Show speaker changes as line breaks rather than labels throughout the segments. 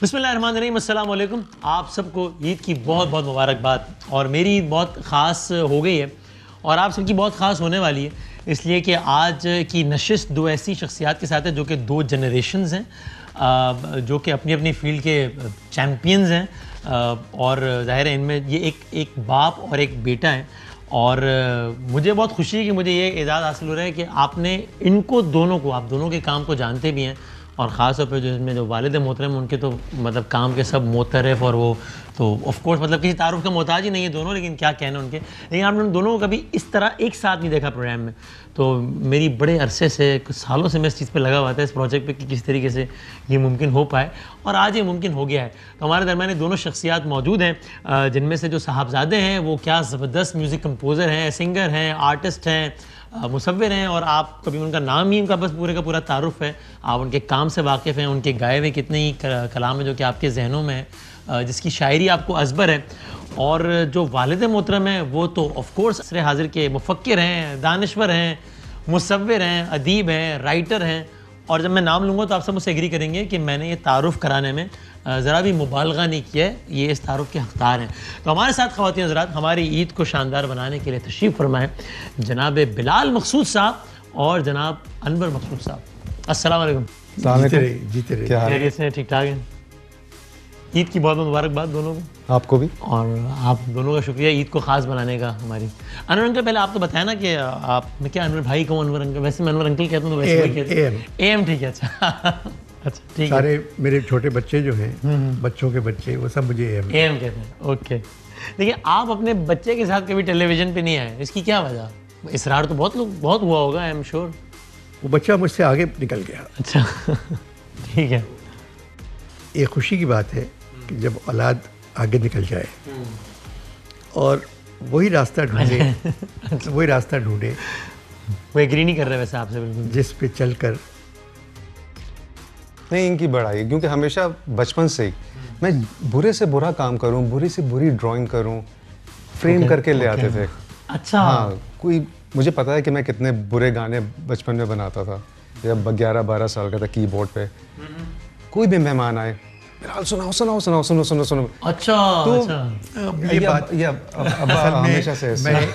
बिस्मिल्लाहिर्रहमानिर्रहीम, अस्सलाम वालेकुम। आप सबको ईद की बहुत बहुत मुबारकबाद। और मेरी ईद बहुत ख़ास हो गई है और आप सबकी बहुत ख़ास होने वाली है, इसलिए कि आज की नशिस्त दो ऐसी शख्सियात के साथ है जो कि दो जनरेशन्स हैं, जो कि अपनी अपनी फील्ड के चैम्पियंस हैं। और ज़ाहिर है इनमें ये एक बाप और एक बेटा है। और मुझे बहुत खुशी है कि मुझे ये एजाज़ हासिल हो रहा है कि आपने इनको दोनों को, आप दोनों के काम को जानते भी हैं, और ख़ास तौर पे जो इसमें जो वालिद मोहतरम उनके तो मतलब काम के सब मोतरफ़, और वो तो ऑफ़ कोर्स मतलब किसी तारुफ़ का मोहताज ही नहीं है दोनों, लेकिन क्या कहना उनके। लेकिन आपने उन दोनों को कभी इस तरह एक साथ नहीं देखा प्रोग्राम में। तो मेरी बड़े अरसे से, कुछ सालों से मैं इस चीज़ पे लगा हुआ था, इस प्रोजेक्ट पे, कि किस तरीके से ये मुमकिन हो पाए, और आज ये मुमकिन हो गया है। तो हमारे दरमियान दोनों शख्सियात मौजूद हैं, जिनमें से जो साहबजादे हैं वो क्या ज़बरदस्त म्यूज़िक कंपोज़र हैं, सिंगर हैं, आर्टिस्ट हैं, मुसव्विर हैं, और आप कभी उनका नाम ही उनका बस पूरे का पूरा तारुफ़ है। आप उनके काम से वाकिफ़ हैं, उनके गाए हुए कितने ही कलाम है जो कि आपके जहनों में है, जिसकी शायरी आपको अज़बर है। और जो वालिद मोहतरम हैं वो तो ऑफ़ कोर्स असर हाज़िर के मुफ़क्किर हैं, दानिश्वर हैं, मुसव्विर हैं, अदीब हैं, राइटर हैं। और जब मैं नाम लूँगा तो आप सब मुझसे एग्री करेंगे कि मैंने ये तारुफ़ कराने में ज़रा भी मुबालगा नहीं किया है, ये इस तारुफ़ के हक़दार हैं। तो हमारे साथ ख़वातीन हज़रात हमारी ईद को शानदार बनाने के लिए तशरीफ़ फरमाएँ जनाब बिलाल मक़सूद साहब और जनाब अनवर मक़सूद साहब। अस्सलाम वालेकुम।
जीते रहे।
क्या खैरियत से? ठीक ठाक हैं। ईद की बहुत मुबारकबाद दोनों को।
आपको भी। और
आप दोनों का शुक्रिया ईद को ख़ास बनाने का हमारी। अनवर अंकल, पहले आप तो बताया ना कि आप, मैं क्या अनवर भाई कहूँ, अनवर अंकल, वैसे मैं अनवर अंकल कहता हूँ तो वैसे एम ठीक है। अच्छा अच्छा ठीक है।
सारे मेरे छोटे बच्चे जो हैं, बच्चों के बच्चे, वो सब मुझे
एम कहते हैं। ओके, देखिए आप अपने बच्चे के साथ कभी टेलीविज़न पे नहीं आए, इसकी क्या वजह? इसरार तो बहुत हुआ होगा, आई एम श्योर।
वो बच्चा मुझसे आगे निकल गया।
अच्छा ठीक है।
ये खुशी की बात है कि जब औलाद आगे निकल जाए और वही रास्ता ढूंढे
वो एग्री नहीं कर रहे वैसे आपसे बिल्कुल,
जिस पे चलकर।
नहीं, इनकी बड़ाई, क्योंकि हमेशा बचपन से ही मैं बुरे से बुरा काम करूं, बुरी से बुरी ड्राइंग करूं, फ्रेम करके ले आते थे।
अच्छा।
हाँ, कोई मुझे पता है कि मैं कितने बुरे गाने बचपन में बनाता था जब 11-12 साल का था। कीबोर्ड पे कोई भी मेहमान आए, बिलाल सुनाओ सुनाओ सुनाओ सुनो सुनो सुनो।
अच्छा।
तो
ये बात
हमेशा से
मैं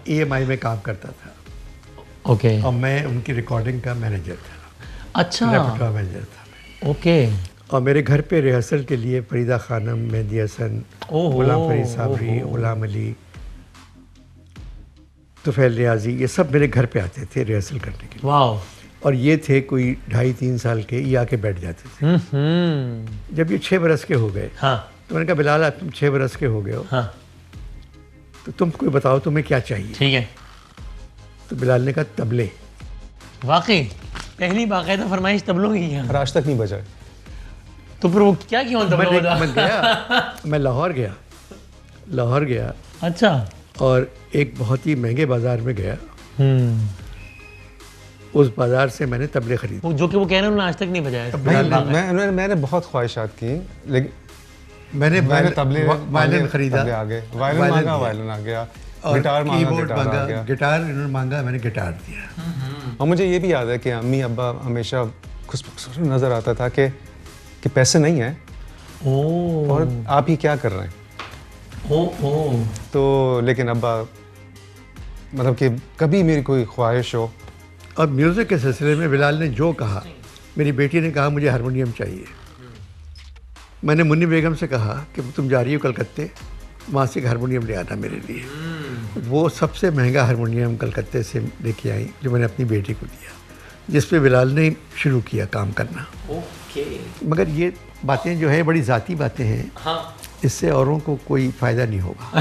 EMI में काम करता था।
ओके।
और मैं उनकी रिकॉर्डिंग का मैनेजर था।
अच्छा,
रेपर्टोरी मैनेजर था।
ओके।
और मेरे घर पे रिहर्सल के लिए फरीदा खानम, मेहदी हसन, गुलाम फरीद साबरी, गुलाम अली, तुफैल रियाजी, ये सब मेरे घर पे आते थे रिहर्सल करने के लिए।
वाह।
और ये थे कोई 2.5-3 साल के, ये आके बैठ जाते थे। जब ये 6 बरस के हो गए,
हाँ,
तो मैंने कहा बिलाल, तुम 6 बरस के हो गए हो,
हाँ,
तो तुम कोई बताओ तुम्हें क्या चाहिए।
ठीक है।
तो बिलाल ने कहा तबले।
वाकई पहली बाकायदा फरमाइश तबलों की है।
आज तक नहीं बजाए।
तो फिर वो क्या किया उन तबलों का?
मैं लाहौर गया।
अच्छा।
और एक बहुत ही महंगे बाजार में गया। उस बाजार से मैंने तबले खरीदे,
जो कि वो कह रहे हैं उन्होंने आज तक नहीं बजाया।
मैंने बहुत ख्वाहिशात की, लेकिन
मैंने
तबले
वायलिन खरीदा,
वायलिन आ गया, गिटार मांगा,
गिटार इन्होंने मांगा, मैंने गिटार दिया।
और मुझे ये भी याद है कि अम्मी अब्बा हमेशा खुश नजर आता था कि पैसे नहीं है और आप ही क्या कर रहे हैं। तो लेकिन अब्बा, मतलब कि कभी मेरी कोई ख्वाहिश हो।
और म्यूज़िक के सिलसिले में बिलाल ने जो कहा, मेरी बेटी ने कहा मुझे हारमोनियम चाहिए। मैंने मुन्नी बेगम से कहा कि तुम जा रही हो कलकत्ते, वहाँ से एक हारमोनियम ले आना मेरे लिए। वो सबसे महंगा हारमोनियम कलकत्ते से लेके आई, जो मैंने अपनी बेटी को दिया, जिस पे बिलाल ने शुरू किया काम करना। मगर ये बातें जो है बड़ी ज़ाती बातें हैं।
हाँ।
इससे औरों को कोई फ़ायदा नहीं होगा।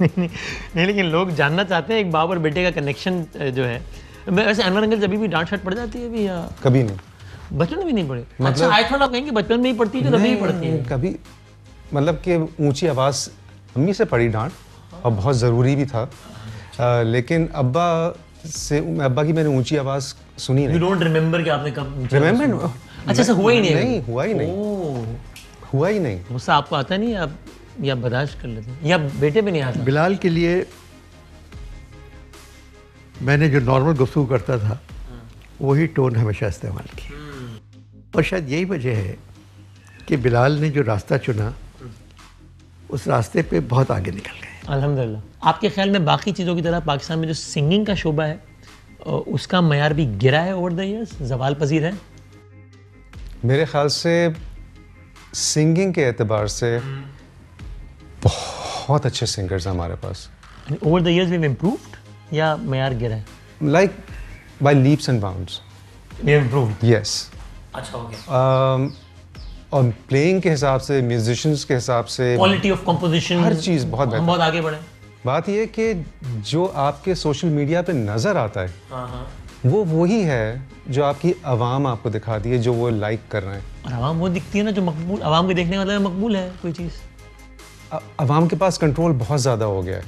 नहीं, लेकिन लोग जानना चाहते हैं एक बाप और बेटे का कनेक्शन जो है। वैसे अनवर अंकल जब भी डांट शाट पड़ जाती है अभी, या
कभी नहीं?
बचपन में भी नहीं पड़े? अच्छा, आई थॉट आप कहेंगे बचपन में ही पड़ती है, तो तभी ही पड़ती है।
कभी, मतलब कि ऊंची आवाज़ अम्मी से पड़ी डांट, और बहुत ज़रूरी भी था। लेकिन अब्बा की मैंने ऊंची आवाज़ सुनी नहीं।
You don't remember कि आपने कब?
रिमेंबर?
अच्छा, ऐसा हुआ ही नहीं?
हुआ ही नहीं।
गुस्सा आपको आता नहीं, आप या बर्दाश्त कर लेते हैं, या बेटे पे नहीं आता?
बिलाल के लिए मैंने जो नॉर्मल गुफ्तगू करता था वही टोन हमेशा इस्तेमाल की। और शायद यही वजह है कि बिलाल ने जो रास्ता चुना उस रास्ते पे बहुत आगे निकल गए।
अल्हम्दुलिल्लाह। आपके ख्याल में बाकी चीज़ों की तरह पाकिस्तान में जो सिंगिंग का शोबा है उसका मयार भी गिरा है ओवर द ईयर्स, ज़वाल पजीर है?
मेरे ख्याल से सिंगिंग के एतबार से बहुत अच्छे सिंगर्स हैं हमारे पास।
Over the years we improved या मयार गिरा है?
Like by leaps and bounds.
We improved.
Yes.
अच्छा हो गया।
और प्लेइंग के हिसाब से, म्यूजिशियंस के हिसाब से,
क्वालिटी ऑफ कंपोजिशन,
हर चीज़ बहुत बेहतर।
हम बहुत आगे बढ़े।
बात यह है कि जो आपके सोशल मीडिया पे नज़र आता है
हाँ।
वो वही है जो आपकी आवाम आपको दिखाती है, जो वो लाइक कर रहे हैं।
और आवाम वो दिखती है ना जो मकबूल, आवाम के देखने वाला मकबूल है कोई चीज़।
आवाम के पास कंट्रोल बहुत ज़्यादा हो गया है।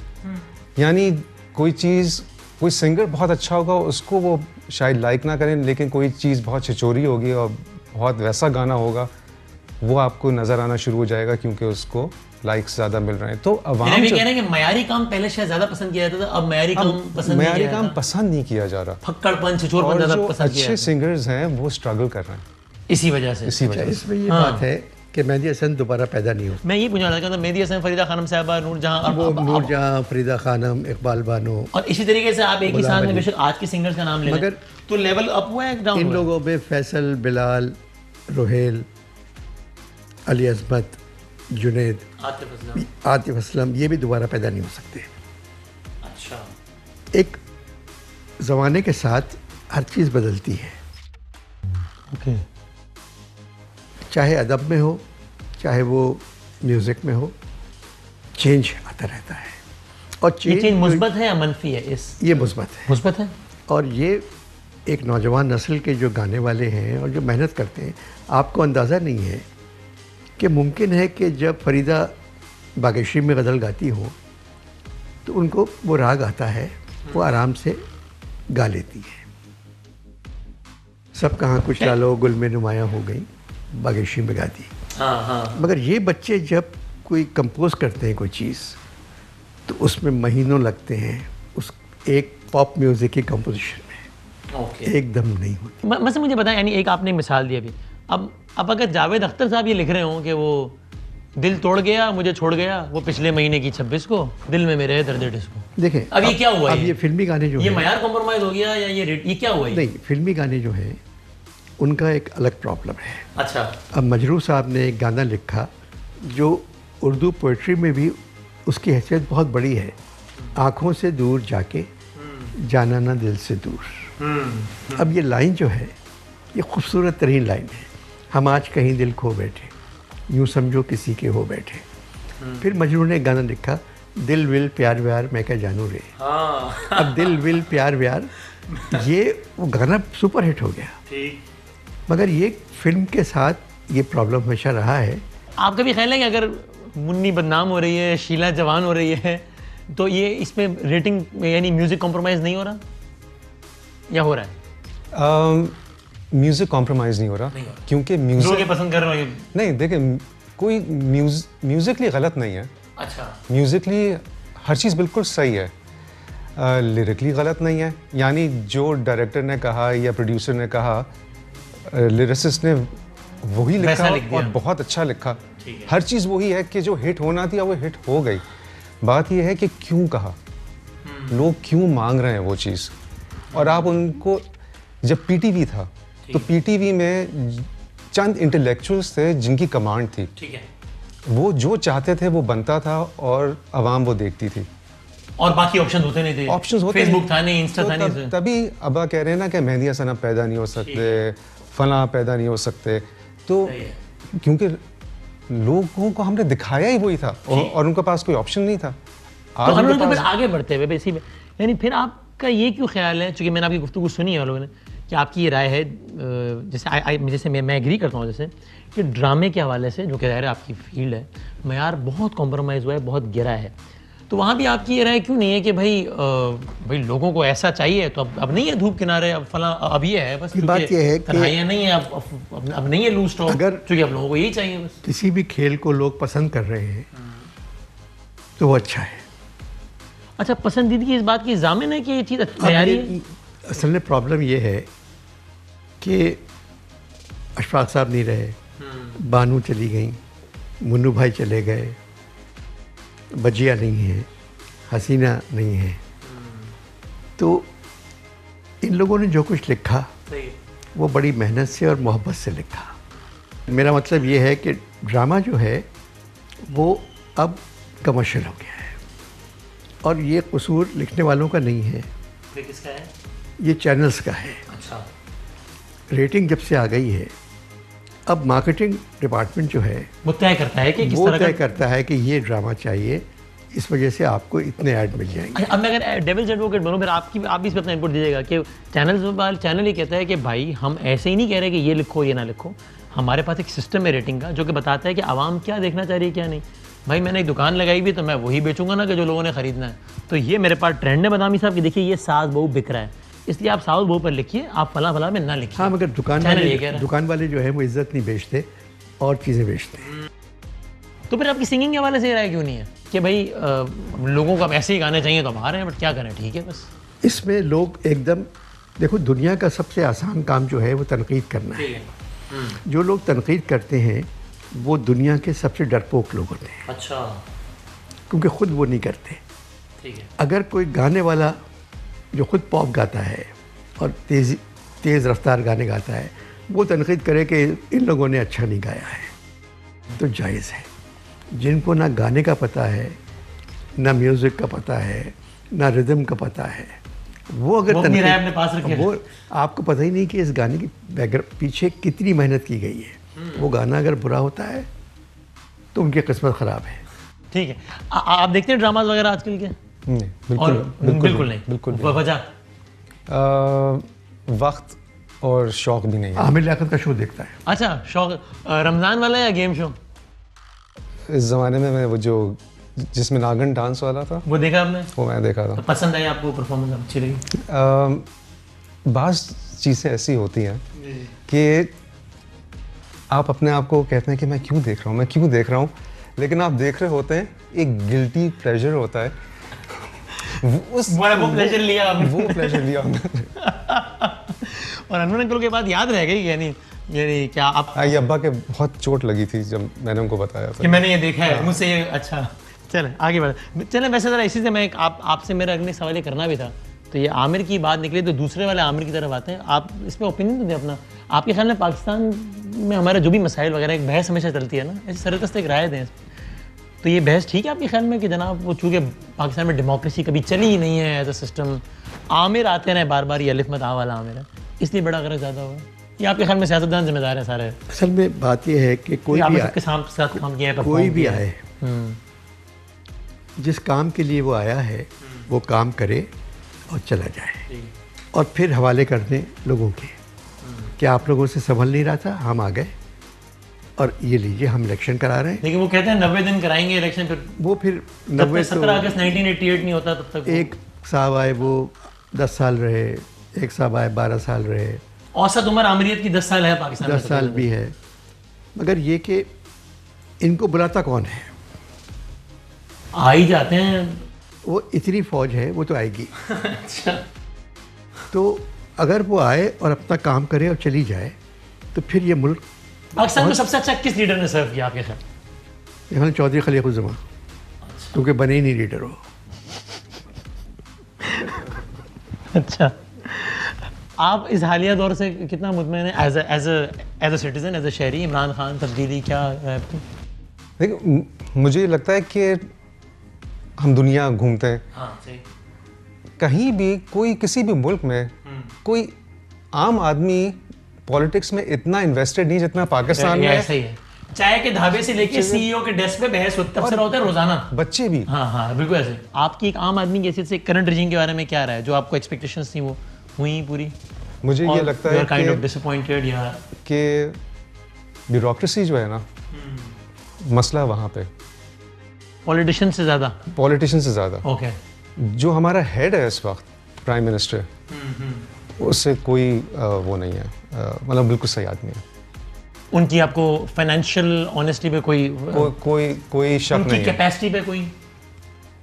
यानी कोई चीज़, कोई सिंगर बहुत अच्छा होगा, उसको वो शायद लाइक ना करें, लेकिन कोई चीज़ बहुत छिचोरी होगी और बहुत वैसा गाना होगा, वो आपको नज़र आना शुरू हो जाएगा क्योंकि उसको लाइक्स ज़्यादा मिल रहे हैं। तो अवाम
भी कह रहे हैं कि मयारी काम पहले शायद ज़्यादा पसंद किया जाता था, अब मयारी काम
पसंद नहीं किया जा रहा।
फक्कड़पन, छिछोरपन ज़्यादा पसंद किया।
अच्छे सिंगर्स हैं वो स्ट्रगल कर रहे हैं
इसी वजह से।
इसमें ये बात है कि मेहदी हसन दोबारा पैदा नहीं हो।
मैं ये पूछना चाहता था, मेहदी हसन, फरीदा खानम साहबा,
नूरजहां, फरीदा खानम, इकबाल बानो,
और इसी तरीके से आप एक ही साथ में बेशक आज के सिंगर्स का नाम ले
मगर
तो लेवल अप हुआ है डाउन?
इन लोगों में फैसल, बिलाल, रोहेल, अली अज़मत, जुनैद, आतिफ असलम, ये भी दोबारा पैदा नहीं हो सकते।
अच्छा।
एक ज़माने के साथ हर चीज़ बदलती है।
ओके।
चाहे अदब में हो, चाहे वो म्यूज़िक में हो, चेंज आता रहता है। और
चेंज मुस्बत है या मनफी है?
ये मुस्बत है।
मुस्बत है। और
ये एक नौजवान नस्ल के जो गाने वाले हैं और जो मेहनत करते हैं, आपको अंदाज़ा नहीं है कि मुमकिन है कि जब फरीदा बागेशी में गज़ल गाती हो तो उनको वो राग आता है, वो आराम से गा लेती है। सब कहाँ कुछ डालो गुल में नुमायाँ हो गई, बागेशी में गा दी।
हाँ।
मगर ये बच्चे जब कोई कंपोज करते हैं कोई चीज़ तो उसमें महीनों लगते हैं, उस एक पॉप म्यूज़िक की कंपोजिशन में एकदम नहीं होती।
मतलब मुझे बताएं, यानी एक आपने मिसाल दी अभी, अब अगर जावेद अख्तर साहब ये लिख रहे हों कि वो दिल तोड़ गया मुझे छोड़ गया, वो पिछले महीने की 26 को दिल में मेरे दर्द डिस्को,
देखें
अब ये क्या हुआ?
अब ये फिल्मी गाने जो
ये मयार कॉम्प्रोमाइज हो गया या ये क्या हुआ?
नहीं, फिल्मी गाने जो है उनका एक अलग प्रॉब्लम है।
अच्छा।
अब मजरू साहब ने एक गाना लिखा जो उर्दू पोइट्री में भी उसकी हैसियत बहुत बड़ी है, आँखों से दूर जाके जाना ना दिल से दूर। अब ये लाइन जो है ये खूबसूरत तरीन लाइन है। हम आज कहीं दिल खो बैठे, यूँ समझो किसी के हो बैठे। फिर मजरू ने एक गाना लिखा, दिल विल प्यार व्यार मैं क्या जानू रे। अब दिल विल प्यार व्यार, ये वो गाना सुपर हिट हो गया। मगर ये फिल्म के साथ ये प्रॉब्लम हमेशा रहा है।
आपका भी ख्याल है कि अगर मुन्नी बदनाम हो रही है, शीला जवान हो रही है, तो ये इसमें रेटिंग यानी म्यूजिक कॉम्प्रोमाइज़ नहीं हो रहा या हो रहा है?
म्यूजिक कॉम्प्रोमाइज़ नहीं हो रहा क्योंकि म्यूजिक
पसंद कर रहे हो
नहीं। देखिए, कोई म्यूजिकली गलत नहीं है।
अच्छा।
म्यूजिकली हर चीज़ बिल्कुल सही है, लिरिकली गलत नहीं है। यानी जो डायरेक्टर ने कहा या प्रोड्यूसर ने कहा, लिरिसिस्ट ने वही लिखा और बहुत अच्छा लिखा। हर चीज़ वही है कि जो हिट होना थी वो हिट हो गई। बात यह है कि क्यों कहा, लोग क्यों मांग रहे हैं वो चीज़। और आप उनको, जब पीटीवी था तो पीटीवी में चंद इंटेलेक्चुअल्स थे जिनकी कमांड थी।
ठीक है।
वो जो चाहते थे वो बनता था और आवाम वो देखती थी,
और बाकी ऑप्शन होते नहीं थे।
ऑप्शंस होते,
फेसबुक था नहीं, इंस्टा था नहीं।
तभी अब्बा कह रहे हैं ना कि मेहदी हसन अब पैदा नहीं हो सकते, फलां पैदा नहीं हो सकते। तो क्योंकि लोगों को हमने दिखाया ही वही था और उनके पास कोई ऑप्शन नहीं था।
तो हम लोग तो फिर आगे बढ़ते हुए इसी में, यानी फिर आपका ये क्यों ख्याल है, चूँकि मैंने आपकी गुफ्तगू सुनी है लोगों ने, कि आपकी ये राय है, जैसे मैं एग्री करता हूँ जैसे कि ड्रामे के हवाले से, जो कि ज़ाहिर है आपकी फील्ड है, मयार बहुत कॉम्प्रोमाइज़ हुआ है, बहुत गिरा है, तो वहाँ भी आपकी ये राय क्यों नहीं है कि भाई लोगों को ऐसा चाहिए, तो अब नहीं है धूप किनारे, अब फला अब ये है बस।
बात ये है कि
नहीं है, अब नहीं है लूज स्टॉक,
अगर
क्योंकि अब लोगों को यही चाहिए बस।
किसी भी खेल को लोग पसंद कर रहे हैं तो वो अच्छा है।
अच्छा, पसंदीदगी इस बात की ज़ामिन है कि ये चीज़ तैयारी है?
असल में प्रॉब्लम ये है कि अशफाक साहब नहीं रहे, बानू चली गई, मुन्नू भाई चले गए, बजिया नहीं है, हसीना नहीं है। तो इन लोगों ने जो कुछ लिखा वो बड़ी मेहनत से और मोहब्बत से लिखा। मेरा मतलब ये है कि ड्रामा जो है वो अब कमर्शियल हो गया है, और ये कसूर लिखने वालों का नहीं है,
ये किसका है?
ये चैनल्स का है।
अच्छा।
रेटिंग जब से आ गई है, अब मार्केटिंग डिपार्टमेंट जो है
वो तय करता है कि किस
वो
तरह
तय
का।
करता है कि ये ड्रामा चाहिए, इस वजह से आपको इतने ऐड मिल जाएंगे।
अब मैं अगर डेविल्स एडवोकेट बनूं, फिर आप भी इस पर अपना इनपुट दीजिएगा कि चैनल ही कहता है कि भाई हम ऐसे ही नहीं कह रहे कि ये लिखो ये ना लिखो, हमारे पास एक सिस्टम है रेटिंग का जो कि बताता है कि आवाम क्या देखना चाह रही है क्या नहीं। भाई मैंने एक दुकान लगाई भी तो मैं वही बेचूंगा ना कि जो लोगों ने खरीदना है। तो ये मेरे पास ट्रेंड है बदामी साहब कि देखिए ये सास बहू बिक रहा है, इसलिए आप सास बहू पर लिखिए, आप फला में ना लिखिए।
हाँ, मगर
चैनल
दुकान वाले जो है वो इज्जत नहीं बेचते और चीज़ें बेचते हैं।
तो फिर आपकी सिंगिंग के हवाले से राय क्यों नहीं है कि भाई लोगों को अब ऐसे ही गाने चाहिए तो हम आ रहे हैं, बट क्या करें, ठीक है बस।
इसमें लोग एकदम देखो, दुनिया का सबसे आसान काम जो है वो तनकीद करना है। जो लोग तनकीद करते हैं वो दुनिया के सबसे डरपोक लोग होते हैं।
अच्छा।
क्योंकि ख़ुद वो नहीं करते।
ठीक है।
अगर कोई गाने वाला जो ख़ुद पॉप गाता है और तेज़ रफ्तार गाने गाता है, वो तनकीद करे कि इन लोगों ने अच्छा नहीं गाया है, तो जायज़ है। जिनको ना गाने का पता है, ना म्यूज़िक का पता है, ना रिदम का पता है, वो अगर
अपने पास रखे,
वो आपको पता ही नहीं कि इस गाने की बैकग्राउंड पीछे कितनी मेहनत की गई है। वो गाना अगर बुरा होता है तो उनकी किस्मत ख़राब है।
ठीक है। आप देखते हैं ड्रामाज वगैरह आजकल के?
नहीं,
बिल्कुल नहीं। वजह
वक्त और शौक भी नहीं है।
आमिर लियाकत का शो देखता है।
अच्छा, शौक रमज़ान वाला या गेम शो?
इस ज़माने में मैं वो जो जिसमें नागन डांस वाला था
वो देखा आपने?
वो मैं देखा था।
तो पसंद आई आपको? परफॉर्मेंस अच्छी लगी?
बाज़ चीज़ें ऐसी होती हैं कि आप अपने आप को कहते हैं कि मैं क्यों देख रहा हूँ, लेकिन आप देख रहे होते हैं, एक गिल्टी प्लेजर होता है।
वो प्लेजर लिया
हमने।
और अनवर अंकल के बाद याद रह गई यानी क्या आप?
ये अब्बा के बहुत चोट लगी थी जब मैंने उनको बताया था
कि मैंने ये देखा है। मुझसे ये अच्छा चले आगे बढ़े। चले वैसे ज़रा इसी से मैं आपसे मेरा अगले सवाल ये करना भी था। तो ये आमिर की बात निकली तो दूसरे वाले आमिर की तरफ आते हैं। आप इस पर ओपिनियन तो दें अपना। आपके ख्याल में पाकिस्तान में हमारे जो भी मसाइल वगैरह, एक बहस हमेशा चलती है ना, ऐसे सरकस एक राय दें। तो ये बहस ठीक है आपके ख्याल में कि जनाब वो चूँकि पाकिस्तान में डेमोक्रेसी कभी चली ही नहीं है एज अ सिस्टम, आमिर आते रहे बार बार, ये अलिफ मत आ वाला आमिर है, इसलिए बड़ा गरज ज़्यादा हुआ? ये आपके ख्याल में सियासतदान जिम्मेदार है सारे?
असल में बात यह है कि कोई भी आए, जिस काम के लिए वो आया है वो काम करे और चला जाए, और फिर हवाले कर दें लोगों के कि आप लोगों से संभल नहीं रहा था, हम आ गए और ये लीजिए हम इलेक्शन करा रहे हैं।
लेकिन वो कहते हैं 90 दिन कराएंगे इलेक्शन, फिर
वो फिर
17 अगस्त 1988 नहीं होता तब तक।
एक साहब आए वो 10 साल रहे, एक साहब आए 12 साल रहे।
औसत उम्र आमरीत की 10 साल है पाकिस्तान में।
10 साल भी है, मगर ये कि इनको बुलाता कौन है?
आ ही जाते हैं।
वो इतनी फौज है, वो तो आएगी।
अच्छा।
तो अगर वो आए और अपना काम करे और चली जाए तो फिर ये मुल्क।
पाकिस्तान में सबसे अच्छा किस लीडर ने सर्व किया आपके ख्याल?
यहाँ चौधरी खलीकुज़्ज़मान, क्योंकि बने ही नहीं लीडर हो।
अच्छा, आप इस हालिया दौर से कितना मुतमईन है as a citizen, as a शहरी? इमरान खान तब्दीली क्या है आपकी?
देखिए, मुझे लगता है कि हम दुनिया घूमते हैं।
हाँ, सही।
कहीं भी कोई किसी भी मुल्क में कोई आम आदमी पॉलिटिक्स में इतना इन्वेस्टेड नहीं जितना पाकिस्तान में।
ऐसा ही है। चाय के ढाबे से लेके सीईओ के डेस्क पे बहस तबसरा होता है रोजाना।
बच्चे भी।
हाँ, बिल्कुल ऐसे। आपकी एक आम आदमी की हैसियत से करंट रिजीम के बारे में क्या रहा है? जो आपको एक्सपेक्टेशंस थी वो हुई पूरी?
मुझे ये लगता है
काइंड ऑफ डिसअपॉइंटेड या
कि ब्यूरोक्रेसी जो है ना, मसला वहाँ पे
पॉलिटिशियन से ज़्यादा। ओके।
जो हमारा हेड है इस वक्त, प्राइम मिनिस्टर, उससे कोई वो नहीं है, मतलब बिल्कुल सही आदमी है।
उनकी आपको फाइनेंशियल ऑनेस्टी पे कोई
शक नहीं है?
कैपेसिटी पे कोई?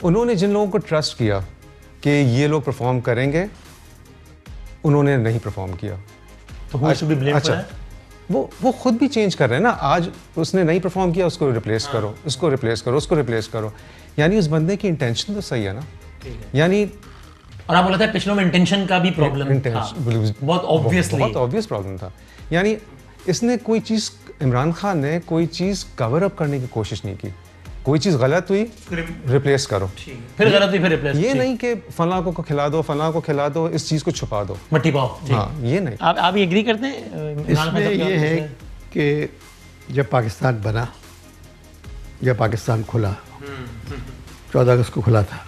उन्होंने जिन लोगों को ट्रस्ट किया कि ये लोग परफॉर्म करेंगे, उन्होंने नहीं परफॉर्म किया।
तो who should be blamed for
अच्छा,
that?
वो खुद भी चेंज कर रहे हैं ना। आज उसने नहीं परफॉर्म किया, उसको रिप्लेस करो, उसको रिप्लेस करो, उसको रिप्लेस करो। यानी उस बंदे की इंटेंशन तो सही है ना। यानी
और आप बोला था पिछलों में इंटेंशन का भी प्रॉब्लम था, बहुत
ऑब्वियस प्रॉब्लम था। यानी इसने कोई चीज़, इमरान खान ने कोई चीज़ कवर अप करने की कोशिश नहीं की। कोई चीज़ गलत हुई, रिप्लेस करो,
फिर गलत हुई, फिर रिप्लेस।
ये नहीं कि फलां को खिला दो, फलां को खिला दो, इस चीज़ को छुपा दो,
मट्टी पाओ।
हाँ, ये नहीं।
आप एग्री करते हैं?
इसमें ये है कि जब पाकिस्तान बना, जब पाकिस्तान खुला, 14 अगस्त को खुला था,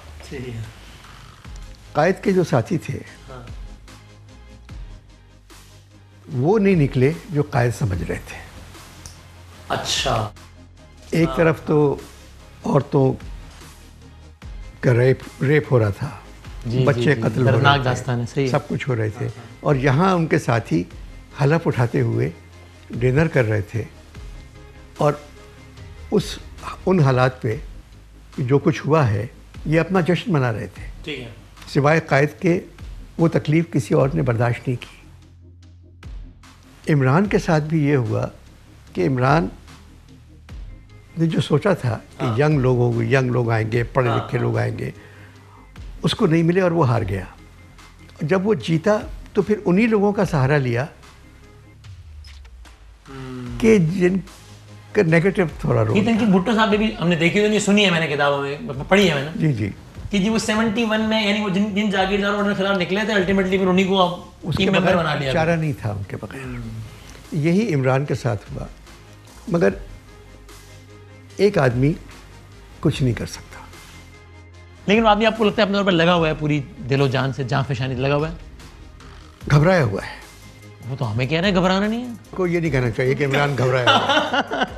कायद के जो साथी थे वो नहीं निकले जो कायद समझ रहे थे।
अच्छा,
एक तरफ तो औरतों का रेप हो रहा था, बच्चे कत्ल हो रहे थे, सब कुछ हो रहे थे, और यहाँ उनके साथी हलफ उठाते हुए डिनर कर रहे थे और उन हालात पे जो कुछ हुआ है ये अपना जश्न मना रहे थे।
ठीक है।
सिवाय कायद के वो तकलीफ़ किसी और ने बर्दाश्त नहीं की। इमरान के साथ भी ये हुआ कि इमरान ने जो सोचा था कि यंग लोग आएंगे, पढ़े लिखे लोग आएंगे, उसको नहीं मिले और वो हार गया। जब वो जीता तो फिर उन्हीं लोगों का सहारा लिया कि जिनका नेगेटिव थोड़ा रोल।
इनकी भुट्टो साहब भी हमने देखी तो नहीं, सुनी है मैंने, किताबों में पढ़ी है मैंने।
जी जी।
कि जी वो 71 में, यानी वो जिन जागीरदारों के खिलाफ निकले थे, अल्टीमेटली फिर उन्हीं को
उसके
मेंबर बना लिया।
चारा नहीं था उनके बगैर। यही इमरान के साथ हुआ। मगर एक आदमी कुछ नहीं कर सकता।
लेकिन आदमी आपको लगता है अपने तौर पर लगा हुआ है, पूरी दिलो जान से, जान फशानी लगा हुआ है,
घबराया हुआ है।
वो तो हमें कह रहे हैं घबराना नहीं है।
को ये नहीं कहना चाहिए कि इमरान घबराया हुआ है।